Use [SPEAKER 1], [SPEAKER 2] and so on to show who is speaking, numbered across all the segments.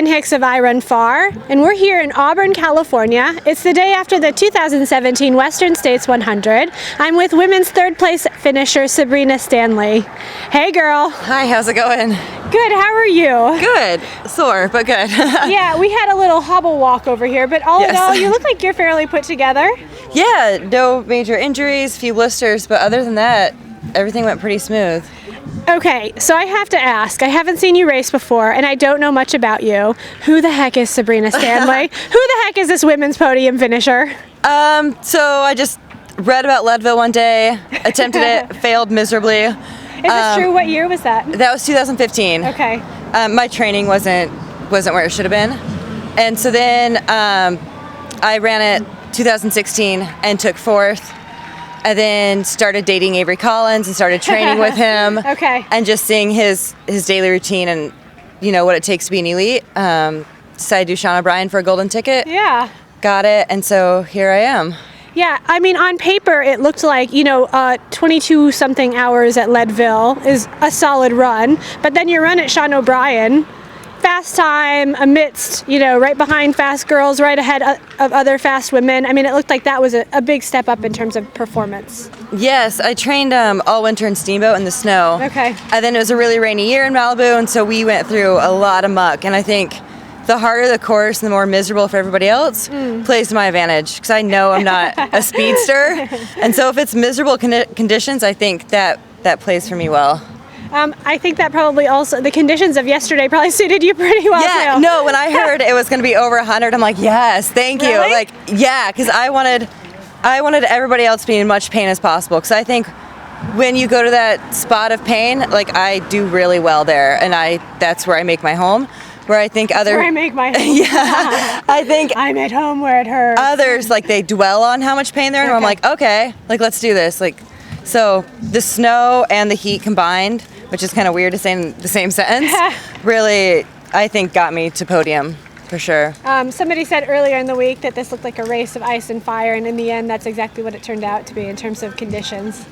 [SPEAKER 1] Megan Hicks of I Run Far, and we're here in Auburn, California. It's the day after the 2017 Western States 100. I'm with women's third place finisher Sabrina Stanley. Hey girl.
[SPEAKER 2] Hi, how's it going?
[SPEAKER 1] Good, how are you?
[SPEAKER 2] Good. Sore, but good.
[SPEAKER 1] Yeah, we had a little hobble walk over here, but all in all, you look like you're fairly put together.
[SPEAKER 2] Yeah, no major injuries, few blisters, but other than that, everything went pretty smooth.
[SPEAKER 1] Okay, so I have to ask, I haven't seen you race before, and I don't know much about you. Who the heck is Sabrina Stanley? Who the heck is this women's podium finisher?
[SPEAKER 2] So I just read about Leadville one day, attempted it, failed miserably.
[SPEAKER 1] Is this true? What year was that?
[SPEAKER 2] That was 2015.
[SPEAKER 1] Okay.
[SPEAKER 2] My training wasn't where it should have been. And so then I ran it 2016 and took fourth. I then started dating Avery Collins and started training with him.
[SPEAKER 1] Okay.
[SPEAKER 2] And just seeing his daily routine and, you know, what it takes to be an elite. Decided to do Sean O'Brien for a golden ticket.
[SPEAKER 1] Yeah.
[SPEAKER 2] Got it, and so here I am.
[SPEAKER 1] Yeah, I mean, on paper, it looked like, 22-something hours at Leadville is a solid run. But then you run at Sean O'Brien, fast time amidst, right behind fast girls, right ahead of other fast women. I mean, it looked like that was a big step up in terms of performance.
[SPEAKER 2] Yes, I trained all winter in Steamboat in the snow.
[SPEAKER 1] Okay.
[SPEAKER 2] And then it was a really rainy year in Malibu, and so we went through a lot of muck. And I think the harder the course and the more miserable for everybody else plays to my advantage, because I know I'm not a speedster. And so if it's miserable conditions, I think that plays for me well.
[SPEAKER 1] I think that probably also, the conditions of yesterday probably suited you pretty well,
[SPEAKER 2] yeah,
[SPEAKER 1] too.
[SPEAKER 2] No, when I heard it was going to be over 100, I'm like, yes, thank you.
[SPEAKER 1] Really?
[SPEAKER 2] Like, yeah, because I wanted everybody else to be in as much pain as possible, because I think when you go to that spot of pain, like, I do really well there, and that's where I make my home. Where I think
[SPEAKER 1] where I make my home.
[SPEAKER 2] Yeah, I think
[SPEAKER 1] I'm at home where it hurts.
[SPEAKER 2] Others, like, they dwell on how much pain they're in. Okay. I'm like, okay, like, let's do this. Like, so the snow and the heat combined, which is kind of weird to say in the same sentence, really, I think, got me to podium for sure.
[SPEAKER 1] Somebody said earlier in the week that this looked like a race of ice and fire, and in the end, that's exactly what it turned out to be in terms of conditions.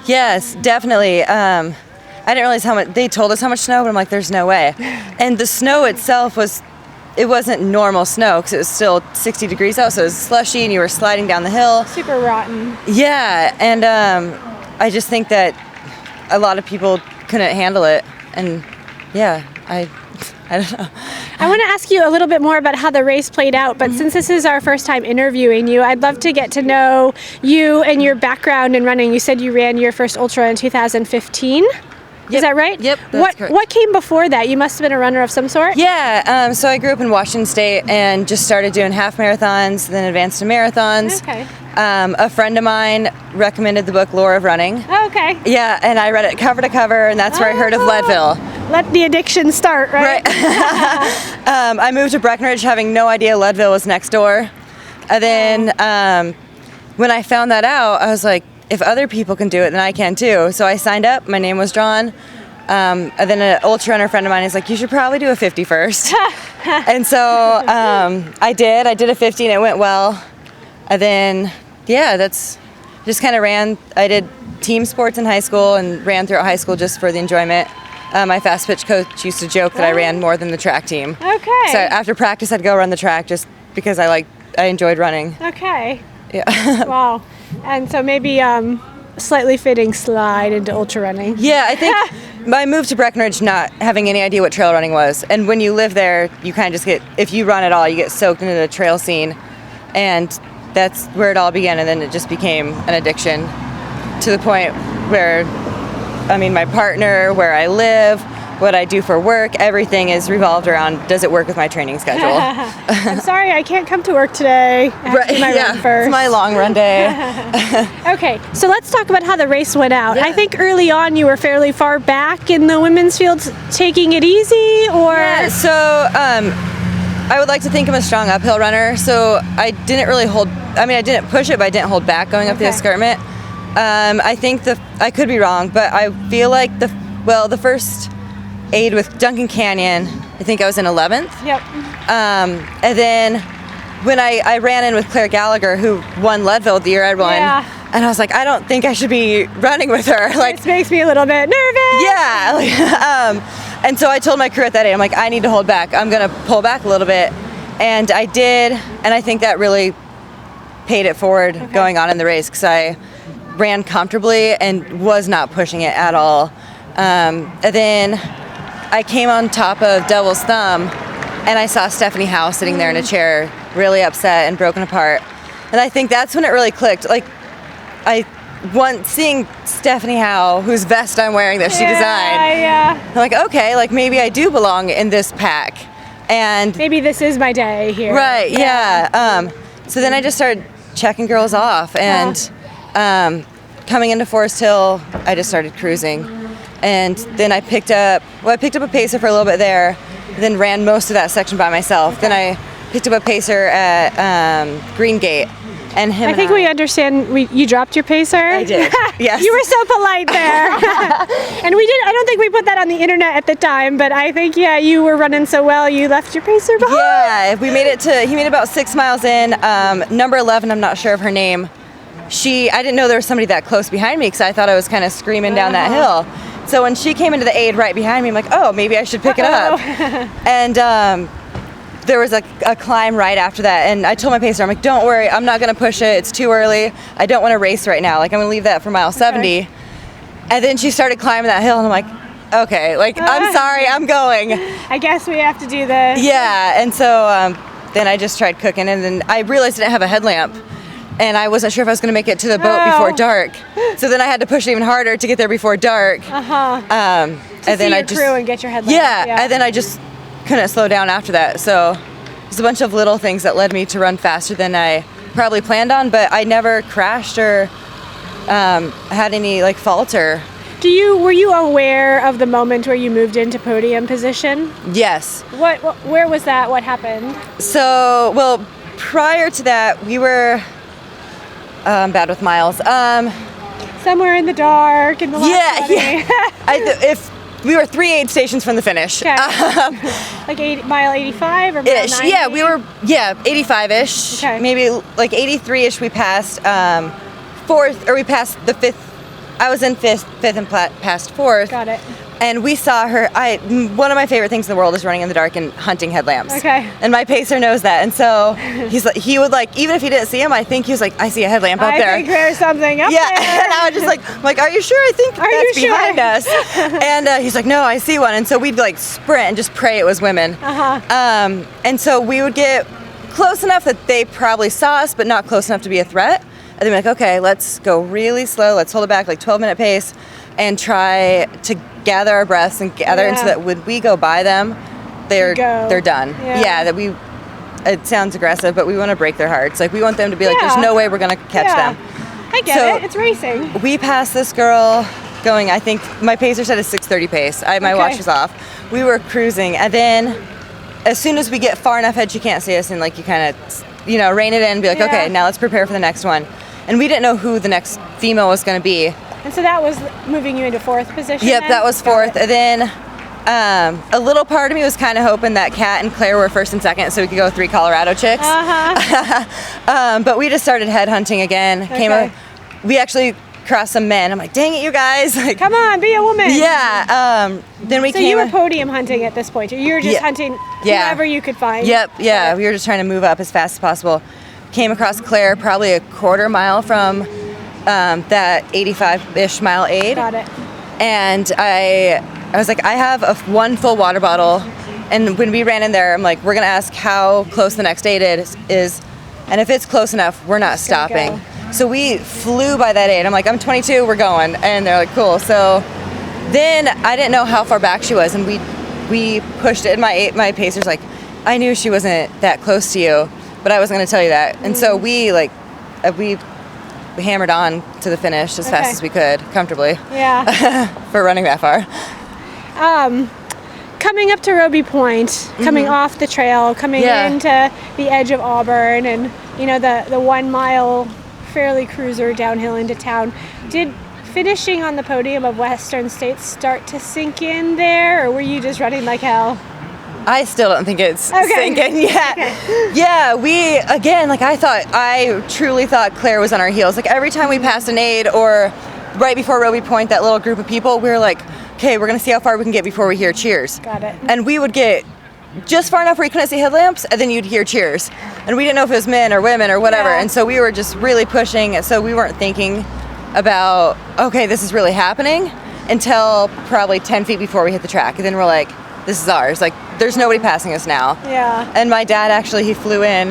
[SPEAKER 2] Yes, definitely. I didn't realize how much, they told us how much snow, but I'm like, there's no way. And the snow itself wasn't normal snow, because it was still 60 degrees out, so it was slushy and you were sliding down the hill.
[SPEAKER 1] Super rotten.
[SPEAKER 2] Yeah, and I just think that a lot of people couldn't handle it, and yeah, I don't know.
[SPEAKER 1] I want to ask you a little bit more about how the race played out, but since this is our first time interviewing you, I'd love to get to know you and your background in running. You said you ran your first ultra in 2015.
[SPEAKER 2] Yep.
[SPEAKER 1] Is that right?
[SPEAKER 2] Yep, that's correct.
[SPEAKER 1] What came before that? You must have been a runner of some sort?
[SPEAKER 2] Yeah, so I grew up in Washington State and just started doing half marathons, then advanced to marathons.
[SPEAKER 1] Okay.
[SPEAKER 2] A friend of mine recommended the book Lore of Running.
[SPEAKER 1] Oh, okay.
[SPEAKER 2] Yeah, and I read it cover to cover, and that's where I heard of Leadville.
[SPEAKER 1] Let the addiction start, right?
[SPEAKER 2] I moved to Breckenridge having no idea Leadville was next door. And then when I found that out, I was like, if other people can do it, then I can too. So I signed up, my name was drawn. And then an ultra runner friend of mine is like, you should probably do a 50 first. And so I did a 50 and it went well. And then, yeah, that's just kind of ran. I did team sports in high school and ran throughout high school just for the enjoyment. My fast pitch coach used to joke that I ran more than the track team.
[SPEAKER 1] Okay.
[SPEAKER 2] So after practice, I'd go run the track just because I enjoyed running.
[SPEAKER 1] Okay.
[SPEAKER 2] Yeah.
[SPEAKER 1] Wow. And so maybe slightly fitting slide into ultra running.
[SPEAKER 2] Yeah, I think I moved to Breckenridge not having any idea what trail running was. And when you live there, you kind of just if you run at all, you get soaked into the trail scene. And that's where it all began. And then it just became an addiction to the point where, my partner, where I live, what I do for work, everything is revolved around, does it work with my training schedule?
[SPEAKER 1] I'm sorry, I can't come to work today. I have to do my run first.
[SPEAKER 2] It's my long run day.
[SPEAKER 1] Okay, so let's talk about how the race went out.
[SPEAKER 2] Yeah.
[SPEAKER 1] I think early on you were fairly far back in the women's field, taking it easy, or?
[SPEAKER 2] Yeah, so I would like to think I'm a strong uphill runner, so I didn't really I didn't push it, but I didn't hold back going up the escarpment. I think I could be wrong, but I feel like the first aid with Duncan Canyon, I think I was in 11th.
[SPEAKER 1] Yep.
[SPEAKER 2] And then when I ran in with Claire Gallagher, who won Leadville the year I won, and I was like, I don't think I should be running with her. Like,
[SPEAKER 1] this makes me a little bit nervous.
[SPEAKER 2] Yeah. And so I told my crew at that aid, I'm like, I need to hold back. I'm gonna pull back a little bit. And I did, and I think that really paid it forward going on in the race, because I ran comfortably and was not pushing it at all. And then I came on top of Devil's Thumb, and I saw Stephanie Howe sitting there in a chair, really upset and broken apart. And I think that's when it really clicked. Like, seeing Stephanie Howe, whose vest I'm wearing that she designed, I'm like, okay, like maybe I do belong in this pack. And
[SPEAKER 1] maybe this is my day here.
[SPEAKER 2] Right, yeah. So then I just started checking girls off, and coming into Forest Hill, I just started cruising. And then I picked up a pacer for a little bit there, then ran most of that section by myself. Then I picked up a pacer at Green Gate. And
[SPEAKER 1] I think we understand. You dropped your pacer.
[SPEAKER 2] I did. Yes.
[SPEAKER 1] You were so polite there. And we did. I don't think we put that on the internet at the time, but I think you were running so well you left your pacer behind.
[SPEAKER 2] Yeah, we made it to. He made about 6 miles in. Number 11, I'm not sure of her name. I didn't know there was somebody that close behind me, because I thought I was kind of screaming down that hill. So when she came into the aid right behind me, I'm like, oh, maybe I should pick it up. And there was a climb right after that, and I told my pacer, I'm like, don't worry, I'm not going to push it. It's too early. I don't want to race right now. Like, I'm going to leave that for mile 70. And then she started climbing that hill, and I'm like, okay, like, I'm sorry, I'm going.
[SPEAKER 1] I guess we have to do this.
[SPEAKER 2] Yeah, and so then I just tried cooking, and then I realized I didn't have a headlamp, and I wasn't sure if I was going to make it to the boat before dark. So then I had to push even harder to get there before dark.
[SPEAKER 1] And then I just crew and get your headlamp.
[SPEAKER 2] Yeah, and then I just couldn't slow down after that. So there's a bunch of little things that led me to run faster than I probably planned on, but I never crashed or had any like fault or.
[SPEAKER 1] Were you aware of the moment where you moved into podium position?
[SPEAKER 2] Yes.
[SPEAKER 1] Where was that? What happened?
[SPEAKER 2] So, well, prior to that, we were bad with miles.
[SPEAKER 1] Somewhere in the dark in the last
[SPEAKER 2] if we were 3 aid stations from the finish.
[SPEAKER 1] Okay. Like mile 85 or mile 90?
[SPEAKER 2] Yeah, we were 85-ish.
[SPEAKER 1] Okay.
[SPEAKER 2] Maybe like 83-ish. We passed fourth, or we passed the fifth. I was in fifth and passed fourth.
[SPEAKER 1] Got it.
[SPEAKER 2] And we saw her. One of my favorite things in the world is running in the dark and hunting headlamps.
[SPEAKER 1] Okay.
[SPEAKER 2] And my pacer knows that, and so he would like, even if he didn't see him, I think he was like, I see a headlamp up there.
[SPEAKER 1] I think there's something up there.
[SPEAKER 2] Yeah. And I was just like, are you sure? I think that's behind us. And he's like, no, I see one. And so we'd like sprint and just pray it was women. And so we would get close enough that they probably saw us, but not close enough to be a threat. And then we're like, okay, let's go really slow. Let's hold it back, like 12-minute pace, and try to gather our breaths and gather, and so that when we go by them, they're done. It sounds aggressive, but we want to break their hearts. Like, we want them to be like, there's no way we're gonna catch them.
[SPEAKER 1] I get it. It's racing.
[SPEAKER 2] We passed this girl going, I think my pacer said a 6:30 pace. My watch was off. We were cruising, and then as soon as we get far enough ahead, she can't see us, and like you kind of, rein it in and be like, okay, now let's prepare for the next one. And we didn't know who the next female was going to be.
[SPEAKER 1] And so that was moving you into fourth position?
[SPEAKER 2] Yep,
[SPEAKER 1] then?
[SPEAKER 2] that was fourth. And then a little part of me was kind of hoping that Kat and Claire were first and second so we could go 3 Colorado chicks. But we just started headhunting again. We actually crossed some men. I'm like, dang it, you guys. Like,
[SPEAKER 1] come on, be a woman.
[SPEAKER 2] Yeah. Then we
[SPEAKER 1] So you were podium hunting at this point. You were just hunting whoever you could find.
[SPEAKER 2] Yep, yeah. We were just trying to move up as fast as possible. Came across Claire probably a quarter mile from that 85-ish mile aid.
[SPEAKER 1] Got it.
[SPEAKER 2] And I was like, I have one full water bottle. And when we ran in there, I'm like, we're going to ask how close the next aid is. And if it's close enough, we're not stopping. So we flew by that aid. I'm like, I'm 22, we're going. And they're like, cool. So then I didn't know how far back she was. And we pushed it. And my pacer's like, I knew she wasn't that close to you, but I wasn't going to tell you that. And so we hammered on to the finish as fast as we could, comfortably.
[SPEAKER 1] Yeah.
[SPEAKER 2] For running that far.
[SPEAKER 1] Coming up to Roby Point, coming off the trail, coming into the edge of Auburn, and the 1 mile fairly cruiser downhill into town. Did finishing on the podium of Western States start to sink in there, or were you just running like hell?
[SPEAKER 2] I still don't think it's sinking yet. Yeah, I truly thought Claire was on our heels. Like every time we passed an aid or right before Roby Point, that little group of people, we were like, okay, we're gonna see how far we can get before we hear cheers.
[SPEAKER 1] Got it.
[SPEAKER 2] And we would get just far enough where you couldn't see headlamps, and then you'd hear cheers. And we didn't know if it was men or women or whatever.
[SPEAKER 1] Yeah.
[SPEAKER 2] And so we were just really pushing. So we weren't thinking about, okay, this is really happening until probably 10 feet before we hit the track. And then we're like, this is ours. Like, there's nobody passing us now.
[SPEAKER 1] Yeah.
[SPEAKER 2] And my dad actually, he flew in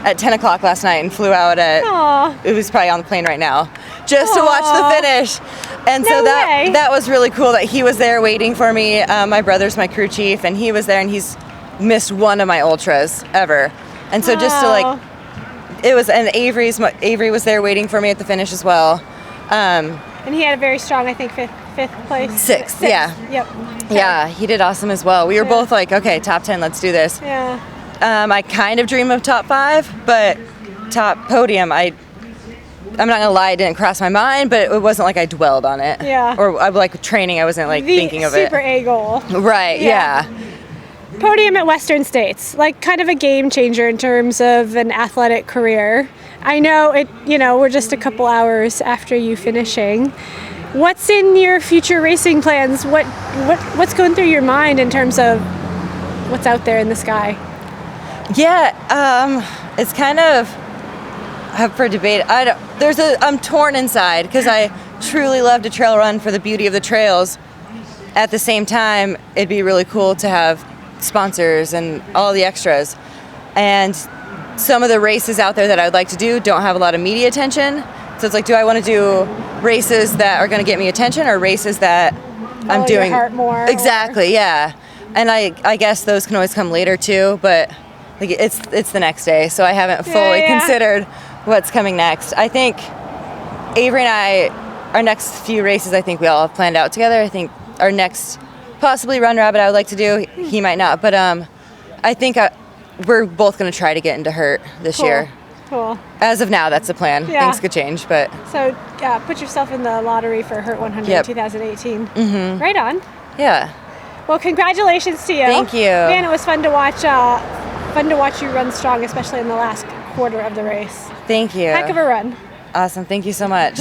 [SPEAKER 2] at 10 o'clock last night and flew out at,
[SPEAKER 1] Aw.
[SPEAKER 2] it was probably on the plane right now, just to watch
[SPEAKER 1] Aw.
[SPEAKER 2] the finish. And so
[SPEAKER 1] No way.
[SPEAKER 2] that was really cool that he was there waiting for me. My brother's my crew chief, and he was there, and he's missed one of my ultras ever. And so just to
[SPEAKER 1] Aw.
[SPEAKER 2] it was, and Avery was there waiting for me at the finish as well.
[SPEAKER 1] And he had a very strong, I think, fifth place.
[SPEAKER 2] Sixth, yeah.
[SPEAKER 1] Yep.
[SPEAKER 2] Yeah, he did awesome as well. We were both like, okay, top 10, let's do this.
[SPEAKER 1] Yeah.
[SPEAKER 2] I kind of dream of top 5, but top podium, I'm not gonna lie, it didn't cross my mind, but it wasn't like I dwelled on it.
[SPEAKER 1] Yeah.
[SPEAKER 2] Or I like training, I wasn't like
[SPEAKER 1] The
[SPEAKER 2] thinking of it.
[SPEAKER 1] Super A goal.
[SPEAKER 2] Right,
[SPEAKER 1] Yeah.
[SPEAKER 2] yeah.
[SPEAKER 1] Podium at Western States, like kind of a game changer in terms of an athletic career. I know we're just a couple hours after you finishing. What's in your future racing plans? What's going through your mind in terms of what's out there in the sky?
[SPEAKER 2] Yeah, it's kind of up for debate. I'm torn inside because I truly love to trail run for the beauty of the trails. At the same time, it'd be really cool to have sponsors and all the extras. And some of the races out there that I would like to do don't have a lot of media attention. So it's like, do I want to do races that are going to get me attention or races that I'm
[SPEAKER 1] Follow
[SPEAKER 2] doing
[SPEAKER 1] your heart more,
[SPEAKER 2] exactly, yeah. And I guess those can always come later too, but like it's the next day, so I haven't fully considered what's coming next. I think Avery and I, our next few races, I think we all have planned out together. I think our next possibly Run Rabbit I would like to do. He might not, but I think we're both going to try to get into Hurt this year.
[SPEAKER 1] Cool.
[SPEAKER 2] As of now, that's the plan.
[SPEAKER 1] Yeah.
[SPEAKER 2] Things could change, but
[SPEAKER 1] So put yourself in the lottery for Hurt 100
[SPEAKER 2] Yep.
[SPEAKER 1] 2018. Mm-hmm. Right on.
[SPEAKER 2] yeah.
[SPEAKER 1] Well, congratulations to you.
[SPEAKER 2] Thank you.
[SPEAKER 1] Man, it was fun to watch. Fun to watch you run strong, especially in the last quarter of the race.
[SPEAKER 2] Thank you.
[SPEAKER 1] Heck of a run.
[SPEAKER 2] Awesome. Thank you so much.